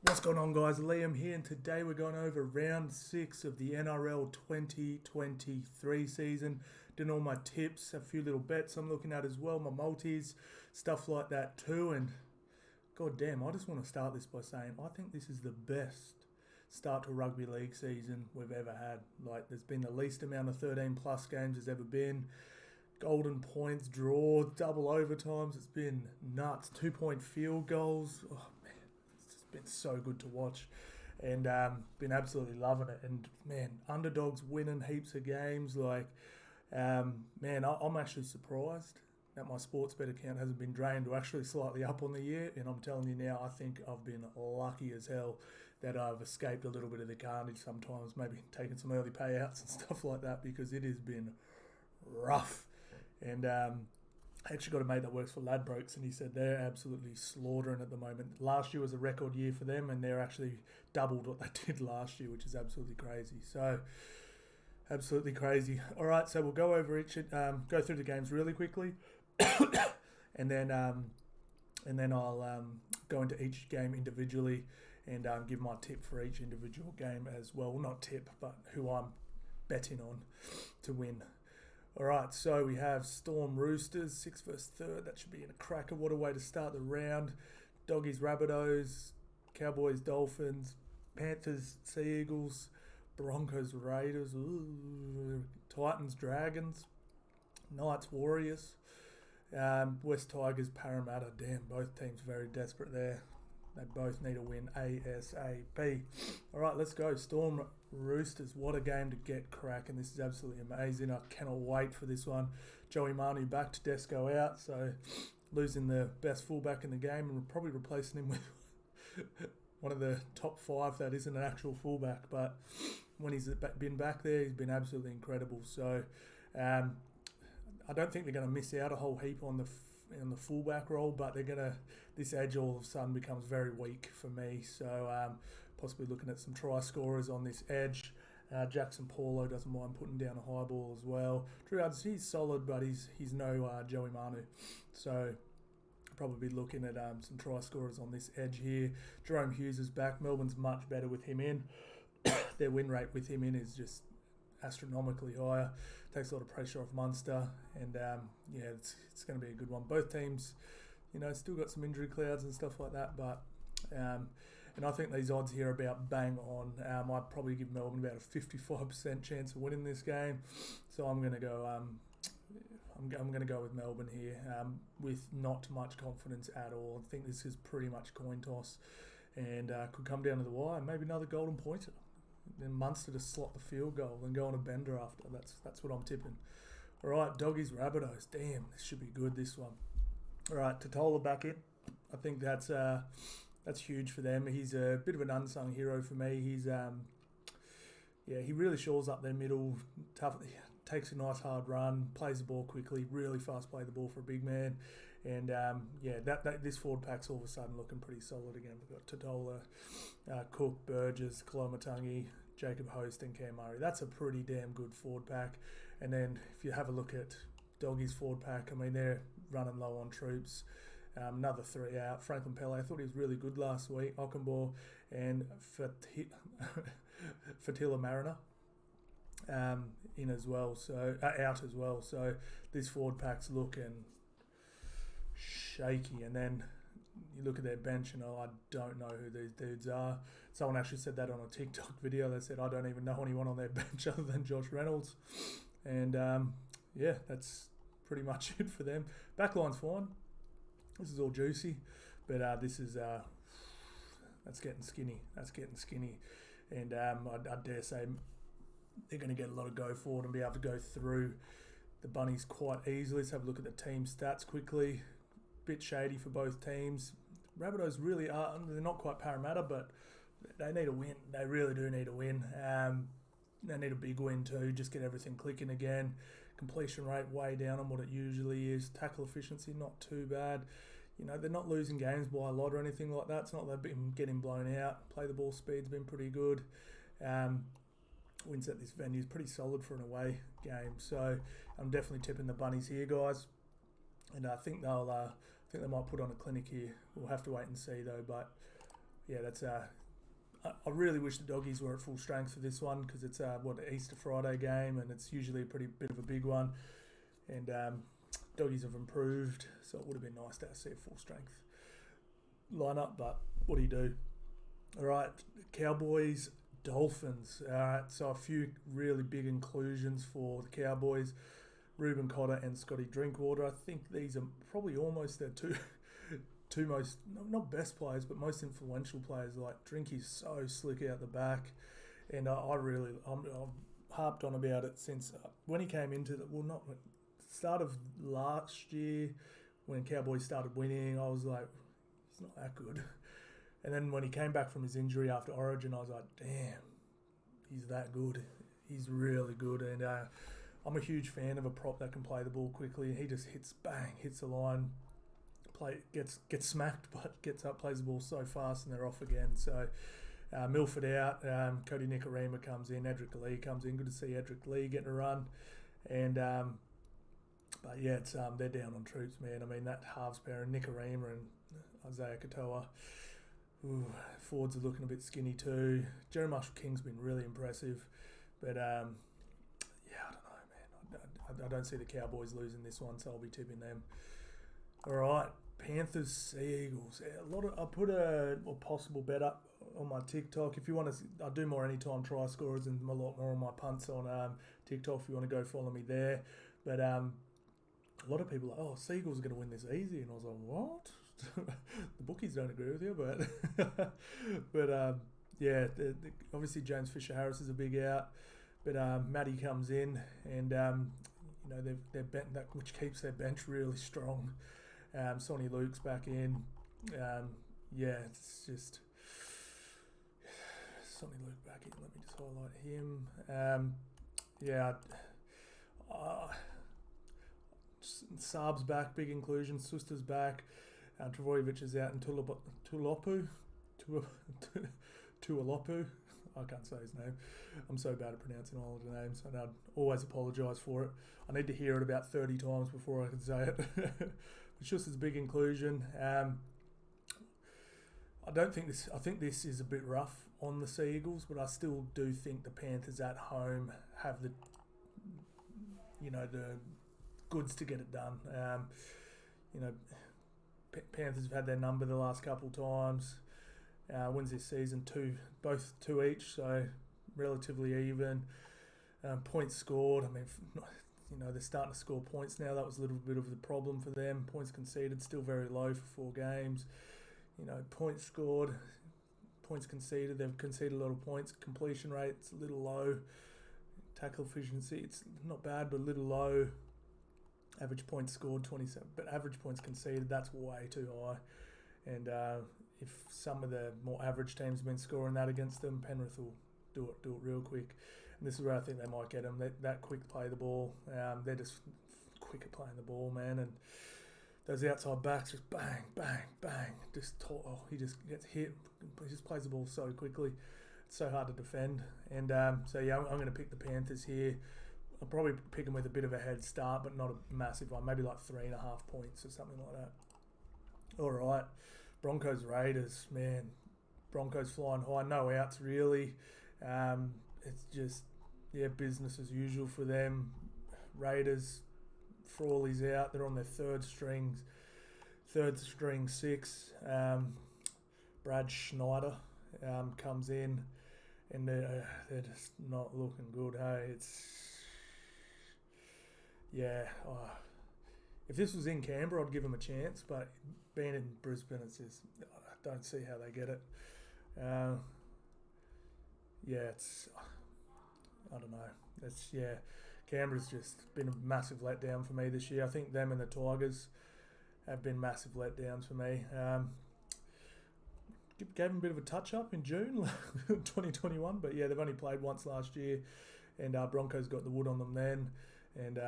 What's going on, guys? Liam here, and today we're going over round 6 of the NRL 2023 season. Doing all my tips, a few little bets I'm looking at as well, my multis, stuff like that too. And god damn, I just want to start this by saying I think this is the best start to a rugby league season we've ever had. Like, there's been the least amount of 13 plus games there's ever been. Golden points, draw, double overtimes. It's been nuts. 2-point field goals. Oh, been so good to watch, and been absolutely loving it. And man, underdogs winning heaps of games. Like, man, I'm actually surprised that my sports bet account hasn't been drained, or actually slightly up on the year. And I'm telling you now, I think I've been lucky as hell that I've escaped a little bit of the carnage sometimes, maybe taking some early payouts and stuff like that, because it has been rough. And I actually got a mate that works for Ladbrokes, and he said they're absolutely slaughtering at the moment. Last year was a record year for them, and they're actually doubled what they did last year, which is absolutely crazy. So, absolutely crazy. All right, so we'll go over each, go through the games really quickly, and then I'll go into each game individually and give my tip for each individual game as well. Well, not tip, but who I'm betting on to win. Alright, so we have Storm Roosters, 6 versus 3rd. That should be in a cracker. What a way to start the round. Doggies, Rabbitohs, Cowboys, Dolphins, Panthers, Sea Eagles, Broncos, Raiders, Titans, Dragons, Knights, Warriors, West Tigers, Parramatta. Damn, both teams very desperate there. They both need a win ASAP. All right, let's go. Storm Roosters. What a game to get cracking. This is absolutely amazing. I cannot wait for this one. Joey Manu back to Desco out, so losing the best fullback in the game and probably replacing him with one of the top 5 that isn't an actual fullback. But when he's been back there, he's been absolutely incredible. So I don't think they're going to miss out a whole heap on the fullback role, but this edge all of a sudden becomes very weak for me. So possibly looking at some try scorers on this edge. Jackson Paulo doesn't mind putting down a high ball as well. Drew Hudson, he's solid, but he's no Joey Manu. So probably looking at some try scorers on this edge here. Jerome Hughes is back. Melbourne's much better with him in. Their win rate with him in is just astronomically higher. Takes a lot of pressure off Munster, and it's going to be a good one. Both teams, still got some injury clouds and stuff like that, but and I think these odds here are about bang on. I'd probably give Melbourne about a 55% chance of winning this game, so I'm going to go. I'm going to go with Melbourne here, with not much confidence at all. I think this is pretty much coin toss, and could come down to the wire. Maybe another golden pointer. Then Munster to slot the field goal and go on a bender after. That's what I'm tipping. All right, Doggies, Rabbitohs. Damn, this should be good, this one. All right, Totola back in. I think that's huge for them. He's a bit of an unsung hero for me. He's he really shores up their middle. Tough, takes a nice hard run, plays the ball quickly, really fast play the ball for a big man. And this forward pack's all of a sudden looking pretty solid again. We've got Totola, Cook, Burgess, Kolomatangi, Jacob Host, and Cam Murray. That's a pretty damn good forward pack. And then if you have a look at Doggies forward pack, I mean, they're running low on troops. Another 3 out. Franklin Pele, I thought he was really good last week. Ockenbaugh and Fatila Mariner in as well, so out as well. So this forward pack's looking shaky. And then you look at their bench, and I don't know who these dudes are. Someone actually said that on a TikTok video. They said, I don't even know anyone on their bench other than Josh Reynolds. And that's pretty much it for them. Backline's fine. This is all juicy, but this is that's getting skinny. And I dare say they're going to get a lot of go forward and be able to go through the Bunnies quite easily. Let's have a look at the team stats quickly. Bit shady for both teams. Rabbitohs really are. They're not quite Parramatta, but they need a win. They really do need a win. They need a big win too. Just get everything clicking again. Completion rate way down on what it usually is. Tackle efficiency not too bad. They're not losing games by a lot or anything like that. It's not they've been getting blown out. Play the ball speed's been pretty good. Wins at this venue is pretty solid for an away game. So I'm definitely tipping the Bunnies here, guys. And I think they might put on a clinic here. We'll have to wait and see though. But that's I really wish the doggies were at full strength for this one because it's Easter Friday game and it's usually a pretty bit of a big one, and doggies have improved, so it would have been nice to see a full strength lineup. But what do you do? All right, Cowboys, Dolphins. All right, so a few really big inclusions for the Cowboys. Reuben Cotter and Scotty Drinkwater. I think these are probably almost their two most, not best players, but most influential players. Like Drinky's so slick out the back, and I've harped on about it since when he came into start of last year when Cowboys started winning. I was like, he's not that good. And then when he came back from his injury after Origin, I was like, damn, he's that good. He's really good, and I'm a huge fan of a prop that can play the ball quickly. He just hits the line. Gets smacked, but gets up, plays the ball so fast, and they're off again. So Milford out, Cody Nikorima comes in, Edric Lee comes in. Good to see Edric Lee getting a run, and but yeah, it's they're down on troops, man. I mean that halves pair, Nikorima and Isaiah Katoa. Forwards are looking a bit skinny too. Jerry Marshall King's been really impressive, but I don't know, man. I don't see the Cowboys losing this one, so I'll be tipping them. All right. Panthers, Sea Eagles. I put a possible bet up on my TikTok. If you want to, I do more anytime try scorers and a lot more on my punts on TikTok. If you want to go follow me there, but a lot of people are like, oh, Sea Eagles are going to win this easy, and I was like, what? The bookies don't agree with you, but obviously James Fisher-Harris is a big out, but Matty comes in, and they're that which keeps their bench really strong. Sonny Luke's back in. It's just Sonny Luke back in. Let me just highlight him. Saab's back, big inclusion. Suster's back. Travojevic is out, and Tuilopu. I can't say his name. I'm so bad at pronouncing all of the names, and I'd always apologise for it. I need to hear it about 30 times before I can say it. But Schuster's a big inclusion. I think this is a bit rough on the Sea Eagles, but I still do think the Panthers at home have the goods to get it done. Panthers have had their number the last couple of times. Wins this season, both two each, so relatively even. Points scored, I mean, they're starting to score points now. That was a little bit of the problem for them. Points conceded, still very low for 4 games. Points scored, points conceded. They've conceded a lot of points. Completion rate's a little low. Tackle efficiency, it's not bad, but a little low. Average points scored, 27. But average points conceded, that's way too high. And if some of the more average teams have been scoring that against them, Penrith will do it real quick. And this is where I think they might get them. That quick play the ball. They're just quick at playing the ball, man. And those outside backs just bang, bang, bang. He just gets hit. He just plays the ball so quickly. It's so hard to defend. And I'm going to pick the Panthers here. I'll probably pick them with a bit of a head start, but not a massive one. Maybe like 3.5 points or something like that. All right. Broncos, Raiders, man. Broncos flying high. No outs, really. It's just, business as usual for them. Raiders, Frawley's out. They're on their third string 6. Brad Schneider comes in, and they're just not looking good. Hey, if this was in Canberra, I'd give them a chance, but being in Brisbane, it's just, I don't see how they get it. I don't know. Canberra's just been a massive letdown for me this year. I think them and the Tigers have been massive letdowns for me. Gave them a bit of a touch-up in June 2021, but they've only played once last year, and Broncos got the wood on them then, and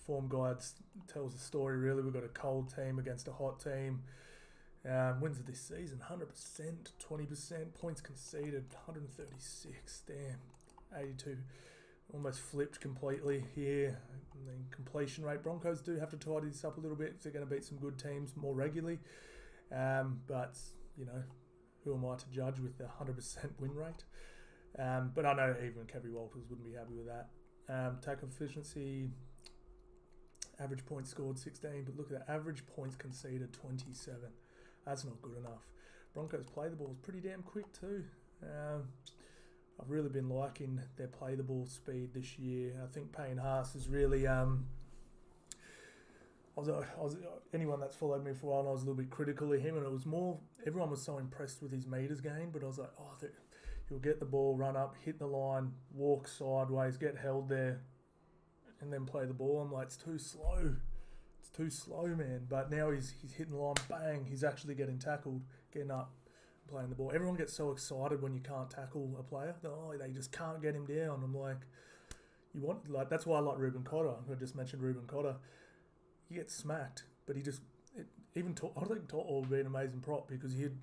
form guides tells the story, really. We've got a cold team against a hot team. Wins of this season, 100%, 20%. Points conceded, 136. Damn, 82. Almost flipped completely here. And then completion rate. Broncos do have to tidy this up a little bit if they're going to beat some good teams more regularly. But, who am I to judge with the 100% win rate? But I know even Kevy Walters wouldn't be happy with that. Tackle efficiency, average points scored 16, but look at that, average points conceded 27. That's not good enough. Broncos play the balls pretty damn quick too. I've really been liking their play the ball speed this year. I think Payne Haas is really... anyone that's followed me for a while, I was a little bit critical of him, and it was more, everyone was so impressed with his metres gain, but I was like, he'll get the ball, run up, hit the line, walk sideways, get held there, and then play the ball. I'm like, it's too slow. It's too slow, man. But now he's hitting the line, bang, he's actually getting tackled, getting up, playing the ball. Everyone gets so excited when you can't tackle a player. They just can't get him down. I'm like, that's why I like Ruben Cotter. I just mentioned Ruben Cotter. He gets smacked, but I think To'o would be an amazing prop because he'd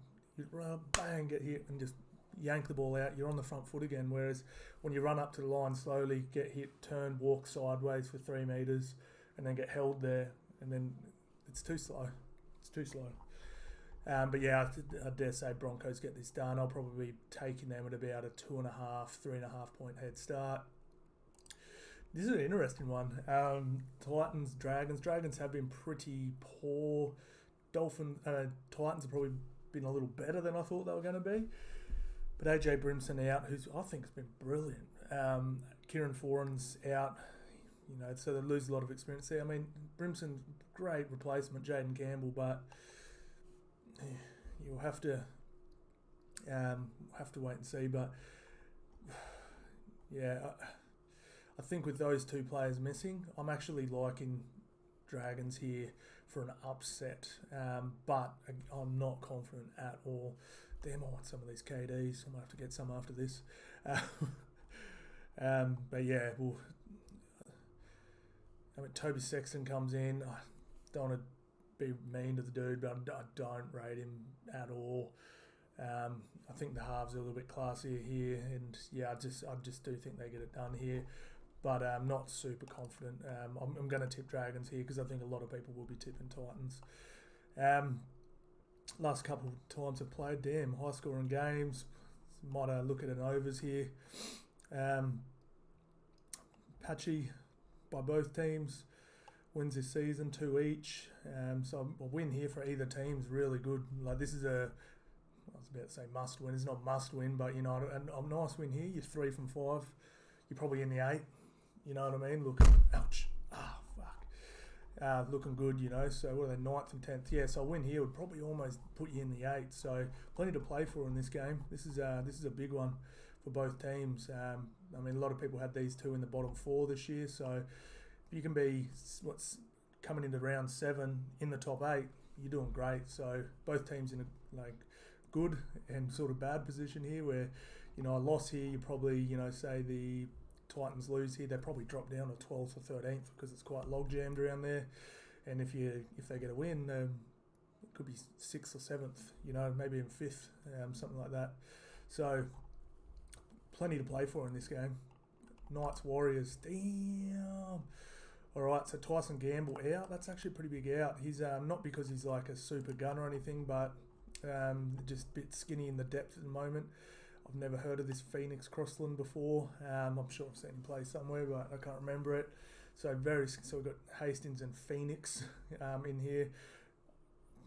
run, bang, get hit and just yank the ball out. You're on the front foot again. Whereas when you run up to the line slowly, get hit, turn, walk sideways for 3 metres, and then get held there, and then it's too slow. It's too slow. But yeah, I dare say Broncos get this done. I'll probably be taking them at about a 2.5, 3.5 point head start. This is an interesting one. Titans, Dragons. Dragons have been pretty poor. Titans have probably been a little better than I thought they were going to be. But AJ Brimson out, who's I think has been brilliant. Kieran Foran's out, so they lose a lot of experience there. I mean, Brimson, great replacement, Jaden Campbell, but you'll have to wait and see. But yeah. I think with those 2 players missing, I'm actually liking Dragons here for an upset, but I'm not confident at all. Damn, I want some of these KDs. I might have to get some after this. But yeah, Toby Sexton comes in. I don't want to be mean to the dude, but I don't rate him at all. I think the halves are a little bit classier here, and yeah, I just do think they get it done here. But I'm not super confident. I'm going to tip Dragons here because I think a lot of people will be tipping Titans. Last couple of times I've played, damn, high-scoring games. Might look at an overs here. Patchy by both teams. Wins this season, 2 each. So a win here for either team is really good. Like this is I was about to say must win. It's not must win, but a nice win here. You're 3 from 5. You're probably in the 8. You know what I mean? Ouch. Fuck. Looking good, So what are they, 9th and 10th? Yeah, so a win here would probably almost put you in the 8. So plenty to play for in this game. This is a big one for both teams. I mean, a lot of people had these 2 in the bottom 4 this year. So if you can be coming into round 7 in the top 8, you're doing great. So both teams in a good and sort of bad position here. Where a loss here, you probably say the Titans lose here, they probably drop down to 12th or 13th because it's quite log jammed around there. And if they get a win, it could be 6th or 7th, maybe even 5th, something like that. So plenty to play for in this game. Knights Warriors, damn. All right, so Tyson Gamble out. That's actually a pretty big out. He's not because he's like a super gun or anything, but just a bit skinny in the depth at the moment. I've never heard of this Phoenix Crossland before. I'm sure I've seen him play somewhere, but I can't remember it. So we've got Hastings and Phoenix in here.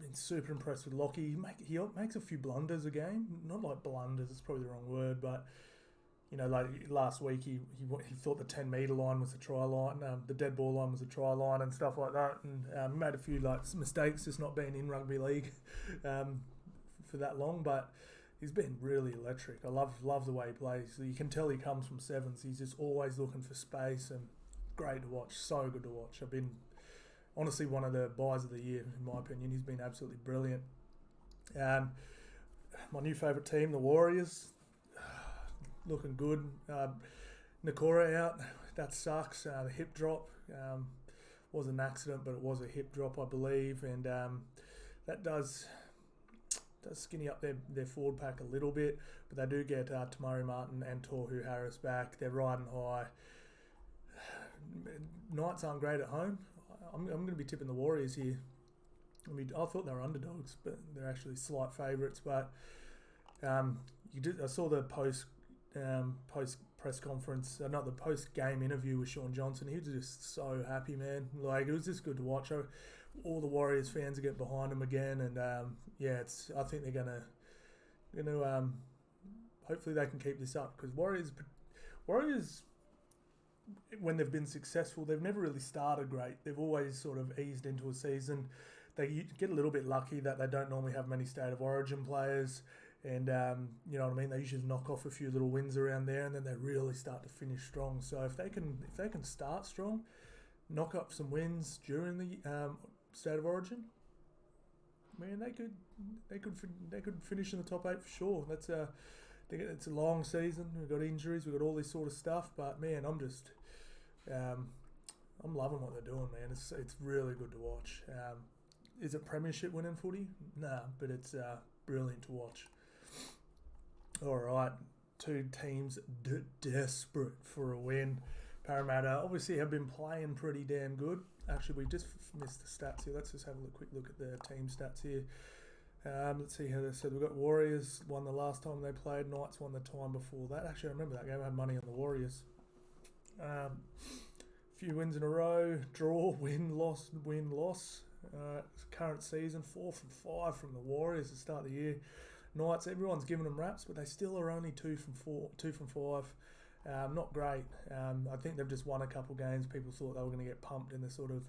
Been super impressed with Lockie. He makes a few blunders a game. Not like blunders, it's probably the wrong word, but like last week he thought the 10 metre line was the try line, the dead ball line was the try line and stuff like that, and made a few mistakes just not being in rugby league for that long, but he's been really electric. I love the way he plays. You can tell he comes from sevens. He's just always looking for space and great to watch. So good to watch. I've been honestly one of the buys of the year in my opinion. He's been absolutely brilliant. My new favourite team, the Warriors, looking good. Nakora out. That sucks. The hip drop was an accident, but it was a hip drop, I believe, and that does skinny up their forward pack a little bit, but they do get Tamari Martin and Tohu Harris back. They're riding high. Knights aren't great at home. I'm going to be tipping the Warriors here. I thought they were underdogs, but they're actually slight favourites. But I saw the post press conference, not the post game interview with Sean Johnson. He was just so happy, man. Like, it was just good to watch. All the Warriors fans are getting behind him again, and I think they're gonna hopefully they can keep this up, because Warriors when they've been successful, they've never really started great. They've always sort of eased into a season. They get a little bit lucky that they don't normally have many State of Origin players. And, you know what I mean? They usually knock off a few little wins around there, and then they really start to finish strong. So if they can start strong, knock up some wins during the State of Origin, man, they could finish in the top 8 for sure. It's a long season. We've got injuries, we've got all this sort of stuff. But man, I'm loving what they're doing, man. It's really good to watch. Is it premiership winning footy? Nah, but it's brilliant to watch. All right, two teams desperate for a win. Parramatta obviously have been playing pretty damn good. Actually, we just missed the stats here. Let's just have a quick look at the team stats here. Let's see how they said. We've got Warriors won the last time they played. Knights won the time before that. Actually, I remember that game. I had money on the Warriors. Few wins in a row. Draw, win, loss, win, loss. Current season, 4 from 5 from the Warriors to start the year. Knights, everyone's giving them raps, but they still are only 2 from 5. Not great. I think they've just won a couple games. People thought they were going to get pumped in the sort of,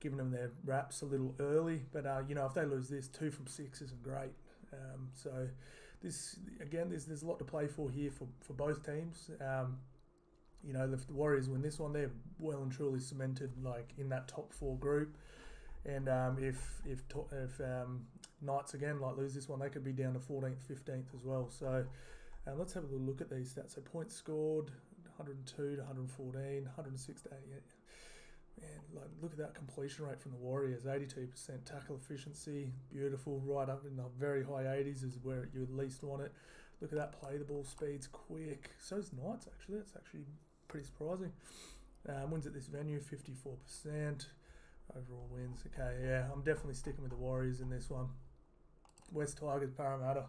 giving them their raps a little early. But, if they lose this, 2 from 6 isn't great. So this, again, there's a lot to play for here for both teams. If the Warriors win this one, they're well and truly cemented in that top 4 group. And if Knights again lose this one, they could be down to 14th, 15th as well. So let's have a little look at these stats. So points scored, 102 to 114, 106 to 88. Man, look at that completion rate from the Warriors, 82%. Tackle efficiency, beautiful, right up in the very high 80s is where you at least want it. Look at that play, the ball speed's quick. So is Knights, actually. That's actually pretty surprising. Wins at this venue, 54%. Overall wins. Okay, yeah, I'm definitely sticking with the Warriors in this one. West Tigers, Parramatta.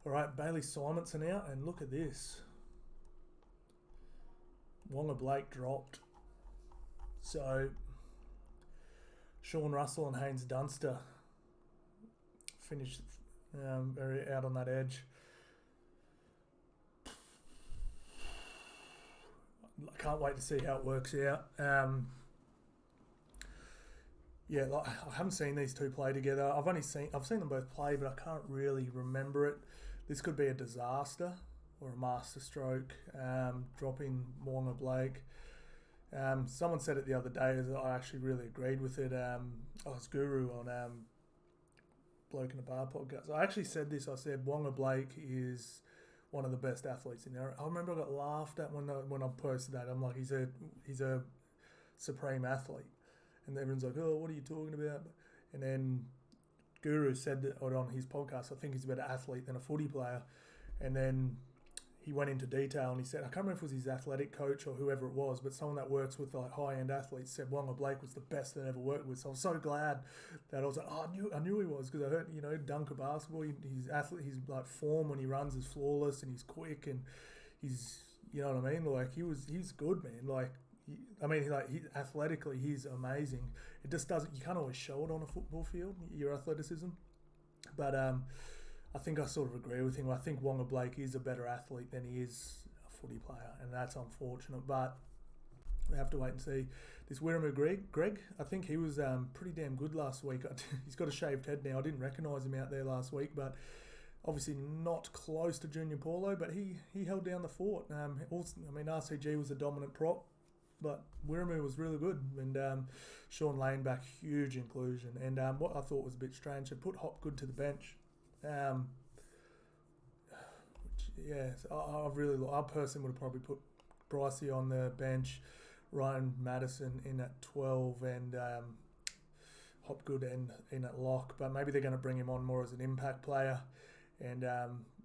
All right, Bailey Simonson out, and look at this. Wonga Blake dropped. So, Sean Russell and Haynes Dunster finished very out on that edge. I can't wait to see how it works out. I haven't seen these two play together. I've seen them both play, but I can't really remember it. This could be a disaster or a masterstroke. Dropping Wonga Blake. Someone said it the other day, as I actually really agreed with it. It's Guru on Bloke in a Bar podcast. I actually said this. I said Wonga Blake is one of the best athletes in there. I remember I got laughed at when I posted that. I'm like, he's a supreme athlete. And everyone's like, oh, what are you talking about? And then Guru said that on his podcast, I think he's a better athlete than a footy player. And then he went into detail and he said, I can't remember if it was his athletic coach or whoever it was, but someone that works with high-end athletes said Wonga Blake was the best they'd ever worked with. So I was so glad that I was like, I knew he was, because I heard, dunk a basketball, his form when he runs is flawless, and he's quick, and he's, you know what I mean? He's good, man. Athletically, he's amazing. It just doesn't, you can't always show it on a football field, your athleticism. But I think I sort of agree with him. I think Wonga Blake is a better athlete than he is a footy player, and that's unfortunate. But we have to wait and see. This Wiremu Greg, I think he was pretty damn good last week. He's got a shaved head now. I didn't recognise him out there last week, but obviously not close to Junior Paulo, but he held down the fort. RCG was a dominant prop, but Wiremu was really good. And Sean Lane back, huge inclusion. And what I thought was a bit strange, they put Hopgood to the bench. I personally would have probably put Brycey on the bench, Ryan Madison in at 12, and Hopgood in at lock. But maybe they're going to bring him on more as an impact player and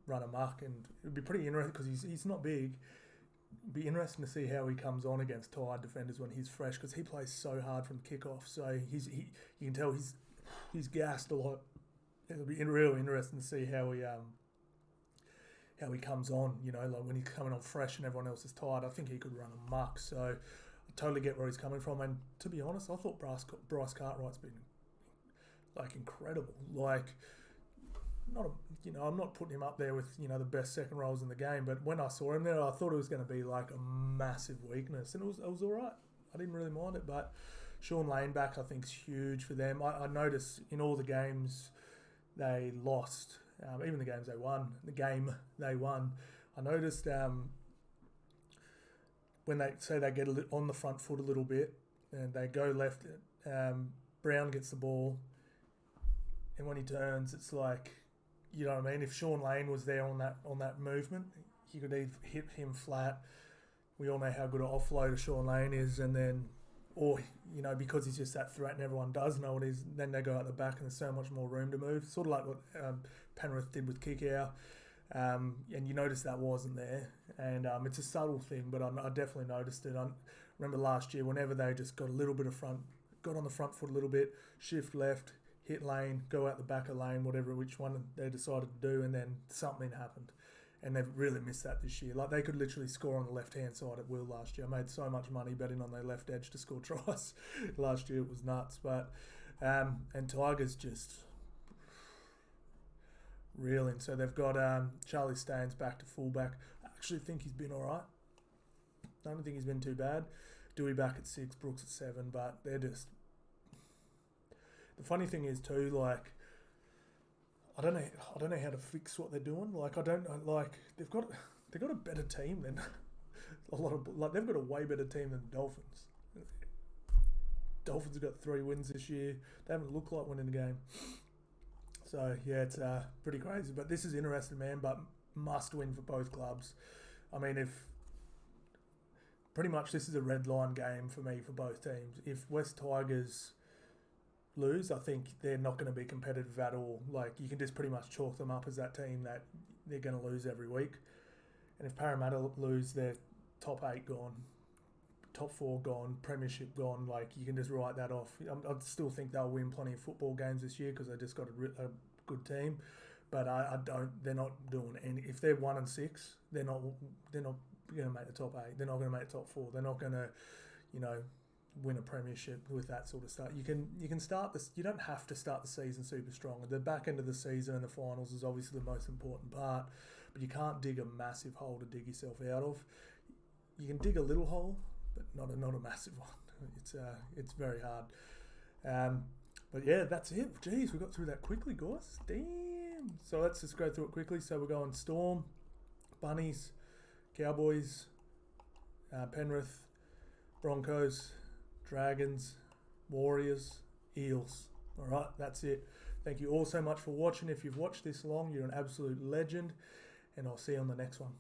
run amok. And it would be pretty interesting because he's not big. It'd be interesting to see how he comes on against tired defenders when he's fresh, because he plays so hard from kickoff. So you can tell he's gassed a lot. it'll be real interesting to see how he comes on. You know, like when he's coming on fresh and everyone else is tired, I think he could run amok. So I totally get where he's coming from. And to be honest, I thought Bryce Cartwright's been like incredible. Like, I'm not putting him up there with the best second rows in the game, but when I saw him there, I thought it was going to be like a massive weakness, and it was all right. I didn't really mind it, but Sean Lane back I think is huge for them. I noticed in all the games they lost, even the games they won, I noticed when they get on the front foot a little bit and they go left, Brown gets the ball, and when he turns, it's like, you know what I mean? If Sean Lane was there on that movement, he could either hit him flat. We all know how good an offloader Sean Lane is, and then, or because he's just that threat and everyone does know what he's. Then they go out the back and there's so much more room to move. Sort of like what Penrith did with Kikau, and you notice that wasn't there. And it's a subtle thing, but I definitely noticed it. I remember last year, whenever they just got a little bit got on the front foot a little bit, shift left, hit lane, go out the back of lane, which one they decided to do, and then something happened. And they've really missed that this year. Like, they could literally score on the left-hand side at will last year. I made so much money betting on their left edge to score tries. Last year it was nuts. But and Tigers just reeling. So they've got Charlie Staines back to fullback. I actually think he's been all right. I don't think he's been too bad. Dewey back at 6, Brooks at 7, but they're just... The funny thing is too, like, I don't know how to fix what they're doing. Like, they've got a better team than they've got a way better team than the Dolphins. Dolphins have got 3 wins this year. They haven't looked like winning the game. So yeah, it's pretty crazy. But this is interesting, man. But must win for both clubs. I mean, if pretty much this is a red line game for me for both teams. If West Tigers lose, I think they're not going to be competitive at all. Like, you can just pretty much chalk them up as that team that they're going to lose every week. And if Parramatta lose, their top 8 gone, top 4 gone, premiership gone. Like, you can just write that off. I still think they'll win plenty of football games this year because they just got a good team. But they're not doing any. If they're 1 and 6, they're not going to make the top 8. They're not going to make the top 4. They're not going to, win a premiership with that sort of stuff. You can start this. You don't have to start the season super strong. The back end of the season and the finals is obviously the most important part, but you can't dig a massive hole to dig yourself out of. You can dig a little hole, but not a massive one. It's very hard. But yeah, that's it. Jeez, we got through that quickly, guys. Damn. So let's just go through it quickly. So we're going Storm, Bunnies, Cowboys, Penrith, Broncos, Dragons, Warriors, Eels. All right, that's it. Thank you all so much for watching. If you've watched this long, you're an absolute legend, and I'll see you on the next one.